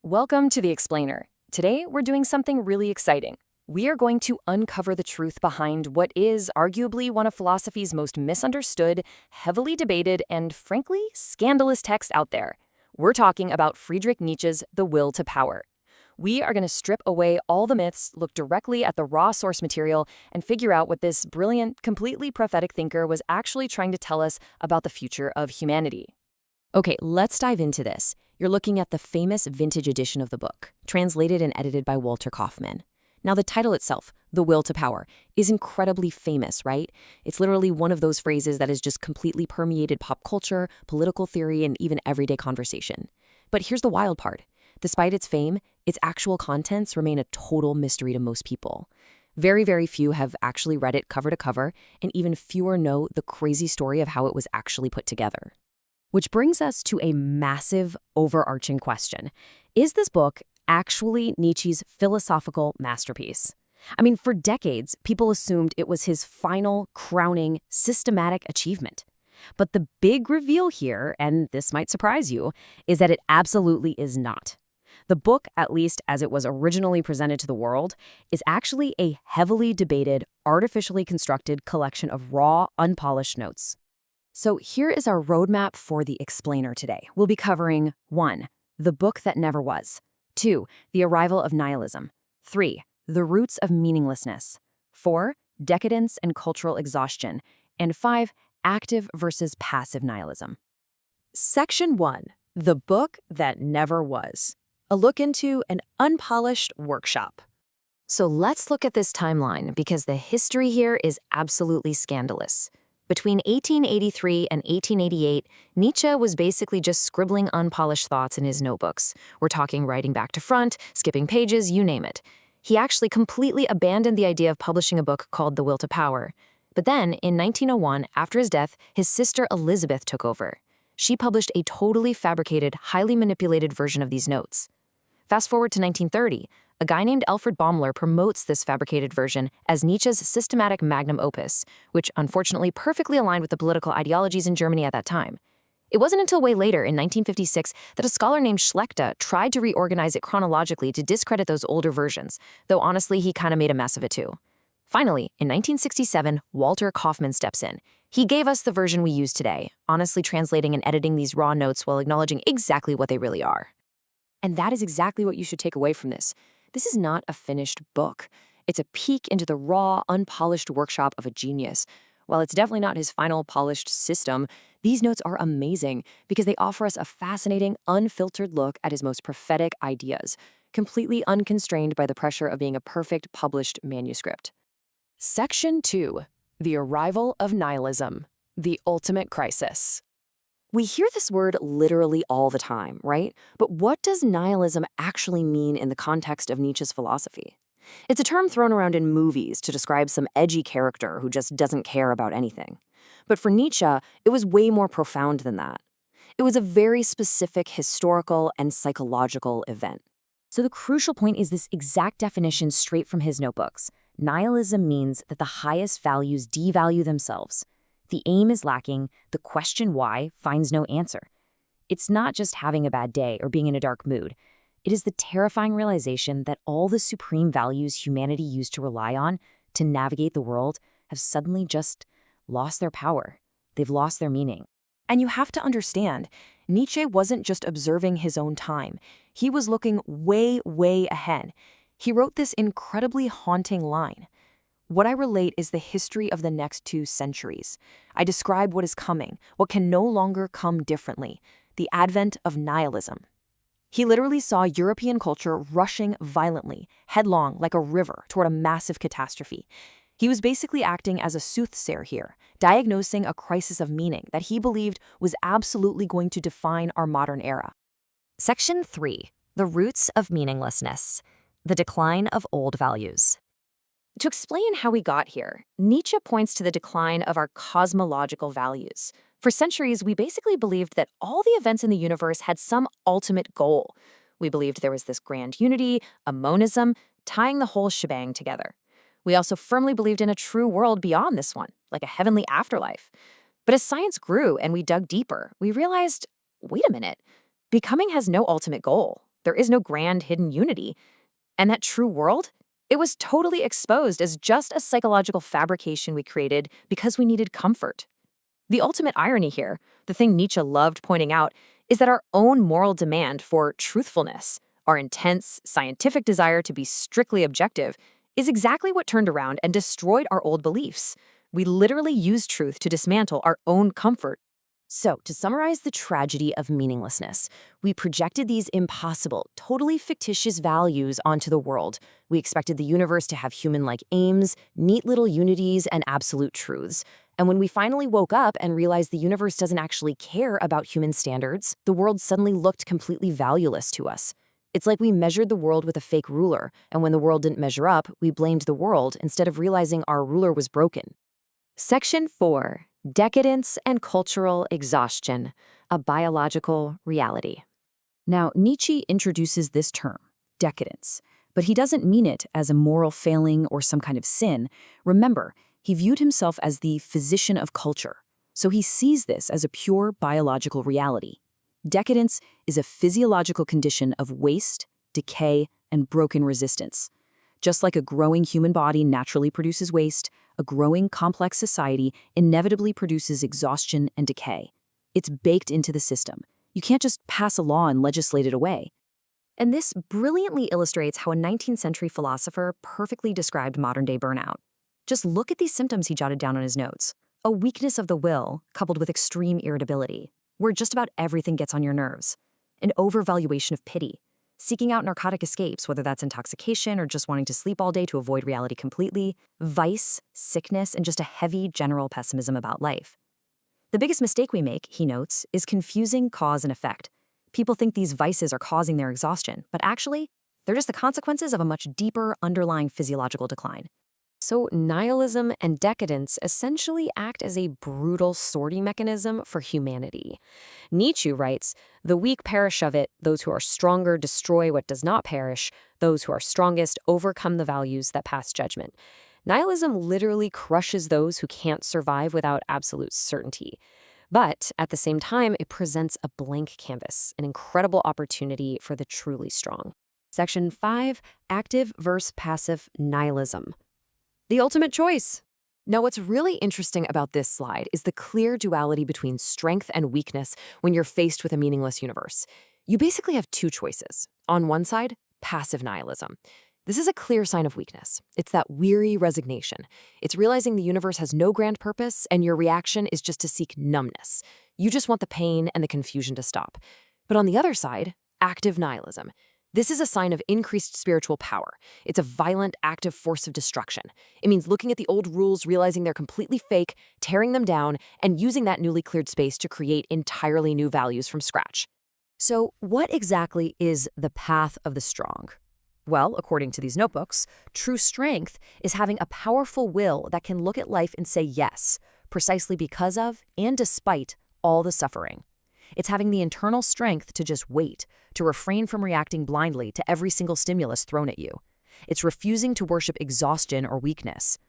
Welcome to The Explainer. Today, we're doing something really exciting. We are going to uncover the truth behind what is arguably one of philosophy's most misunderstood, heavily debated, and frankly, scandalous texts out there. We're talking about Friedrich Nietzsche's The Will to Power. We are going to strip away all the myths, look directly at the raw source material, and figure out what this brilliant, completely prophetic thinker was actually trying to tell us about the future of humanity. Okay, let's dive into this. You're looking at the famous vintage edition of the book, translated and edited by Walter Kaufmann. Now, the title itself, The Will to Power, is incredibly famous, right? It's literally one of those phrases that has just completely permeated pop culture, political theory, and even everyday conversation. But here's the wild part. Despite its fame, its actual contents remain a total mystery to most people. Very, very few have actually read it cover to cover, and even fewer know the crazy story of how it was actually put together. Which brings us to a massive, overarching question. Is this book actually Nietzsche's philosophical masterpiece? I mean, for decades, people assumed it was his final, crowning, systematic achievement. But the big reveal here, and this might surprise you, is that it absolutely is not. The book, at least as it was originally presented to the world, is actually a heavily debated, artificially constructed collection of raw, unpolished notes. So here is our roadmap for The Explainer today. We'll be covering 1. The book that never was. 2. The arrival of nihilism. 3. The roots of meaninglessness. 4. Decadence and cultural exhaustion. And 5. Active versus passive nihilism. Section 1. The book that never was. A look into an unpolished workshop. So let's look at this timeline because the history here is absolutely scandalous. Between 1883 and 1888, Nietzsche was basically just scribbling unpolished thoughts in his notebooks. We're talking writing back to front, skipping pages, you name it. He actually completely abandoned the idea of publishing a book called The Will to Power. But then, in 1901, after his death, his sister Elizabeth took over. She published a totally fabricated, highly manipulated version of these notes. Fast forward to 1930, a guy named Alfred Baumler promotes this fabricated version as Nietzsche's systematic magnum opus, which unfortunately perfectly aligned with the political ideologies in Germany at that time. It wasn't until way later, in 1956, that a scholar named Schlechte tried to reorganize it chronologically to discredit those older versions, though honestly, he kind of made a mess of it too. Finally, in 1967, Walter Kaufmann steps in. He gave us the version we use today, honestly translating and editing these raw notes while acknowledging exactly what they really are. And that is exactly what you should take away from this. This is not a finished book. It's a peek into the raw, unpolished workshop of a genius. While it's definitely not his final polished system, these notes are amazing because they offer us a fascinating, unfiltered look at his most prophetic ideas, completely unconstrained by the pressure of being a perfect published manuscript. Section 2. The Arrival of Nihilism. The Ultimate Crisis. We hear this word literally all the time, right? But what does nihilism actually mean in the context of Nietzsche's philosophy? It's a term thrown around in movies to describe some edgy character who just doesn't care about anything. But for Nietzsche, it was way more profound than that. It was a very specific historical and psychological event. So the crucial point is this exact definition straight from his notebooks. Nihilism means that the highest values devalue themselves. The aim is lacking, the question why finds no answer. It's not just having a bad day or being in a dark mood. It is the terrifying realization that all the supreme values humanity used to rely on to navigate the world have suddenly just lost their power. They've lost their meaning. And you have to understand, Nietzsche wasn't just observing his own time. He was looking way, way ahead. He wrote this incredibly haunting line. What I relate is the history of the next 2 centuries. I describe what is coming, what can no longer come differently, the advent of nihilism. He literally saw European culture rushing violently, headlong like a river toward a massive catastrophe. He was basically acting as a soothsayer here, diagnosing a crisis of meaning that he believed was absolutely going to define our modern era. Section 3. The Roots of Meaninglessness. The Decline of Old Values. To explain how we got here, Nietzsche points to the decline of our cosmological values. For centuries, we basically believed that all the events in the universe had some ultimate goal. We believed there was this grand unity, a monism, tying the whole shebang together. We also firmly believed in a true world beyond this one, like a heavenly afterlife. But as science grew and we dug deeper, we realized, wait a minute, becoming has no ultimate goal. There is no grand hidden unity. And that true world? It was totally exposed as just a psychological fabrication we created because we needed comfort. The ultimate irony here, the thing Nietzsche loved pointing out, is that our own moral demand for truthfulness, our intense, scientific desire to be strictly objective, is exactly what turned around and destroyed our old beliefs. We literally used truth to dismantle our own comfort. So, to summarize the tragedy of meaninglessness, we projected these impossible, totally fictitious values onto the world. We expected the universe to have human-like aims, neat little unities, and absolute truths. And when we finally woke up and realized the universe doesn't actually care about human standards, the world suddenly looked completely valueless to us. It's like we measured the world with a fake ruler, and when the world didn't measure up, we blamed the world instead of realizing our ruler was broken. Section 4. Decadence and cultural exhaustion, a biological reality. Now, Nietzsche introduces this term, decadence, but he doesn't mean it as a moral failing or some kind of sin. Remember, he viewed himself as the physician of culture, so he sees this as a pure biological reality. Decadence is a physiological condition of waste, decay, and broken resistance. Just like a growing human body naturally produces waste, a growing complex society inevitably produces exhaustion and decay. It's baked into the system. You can't just pass a law and legislate it away. And this brilliantly illustrates how a 19th century philosopher perfectly described modern-day burnout. Just look at these symptoms he jotted down on his notes. A weakness of the will, coupled with extreme irritability, where just about everything gets on your nerves. An overvaluation of pity. Seeking out narcotic escapes, whether that's intoxication or just wanting to sleep all day to avoid reality completely, vice, sickness, and just a heavy general pessimism about life. The biggest mistake we make, he notes, is confusing cause and effect. People think these vices are causing their exhaustion, but actually, they're just the consequences of a much deeper underlying physiological decline. So nihilism and decadence essentially act as a brutal sorting mechanism for humanity. Nietzsche writes, "The weak perish of it, those who are stronger destroy what does not perish, those who are strongest overcome the values that pass judgment." Nihilism literally crushes those who can't survive without absolute certainty. But at the same time, it presents a blank canvas, an incredible opportunity for the truly strong. Section 5, Active versus Passive Nihilism. The ultimate choice. Now, what's really interesting about this slide is the clear duality between strength and weakness when you're faced with a meaningless universe. You basically have two choices. On one side, passive nihilism. This is a clear sign of weakness. It's that weary resignation. It's realizing the universe has no grand purpose, and your reaction is just to seek numbness. You just want the pain and the confusion to stop. But on the other side, active nihilism. This is a sign of increased spiritual power. It's a violent, active force of destruction. It means looking at the old rules, realizing they're completely fake, tearing them down, and using that newly cleared space to create entirely new values from scratch. So, what exactly is the path of the strong? Well, according to these notebooks, true strength is having a powerful will that can look at life and say yes, precisely because of and despite all the suffering. It's having the internal strength to just wait, to refrain from reacting blindly to every single stimulus thrown at you. It's refusing to worship exhaustion or weakness.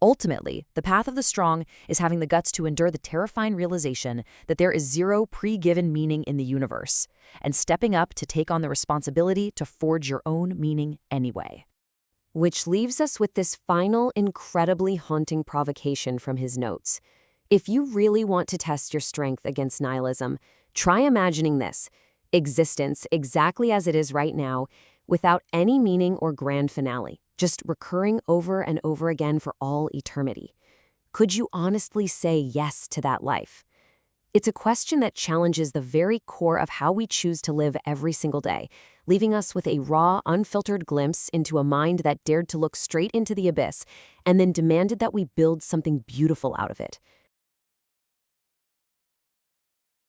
Ultimately, the path of the strong is having the guts to endure the terrifying realization that there is zero pre-given meaning in the universe, and stepping up to take on the responsibility to forge your own meaning anyway. Which leaves us with this final, incredibly haunting provocation from his notes. If you really want to test your strength against nihilism, try imagining this: existence exactly as it is right now, without any meaning or grand finale, just recurring over and over again for all eternity. Could you honestly say yes to that life? It's a question that challenges the very core of how we choose to live every single day, leaving us with a raw, unfiltered glimpse into a mind that dared to look straight into the abyss and then demanded that we build something beautiful out of it.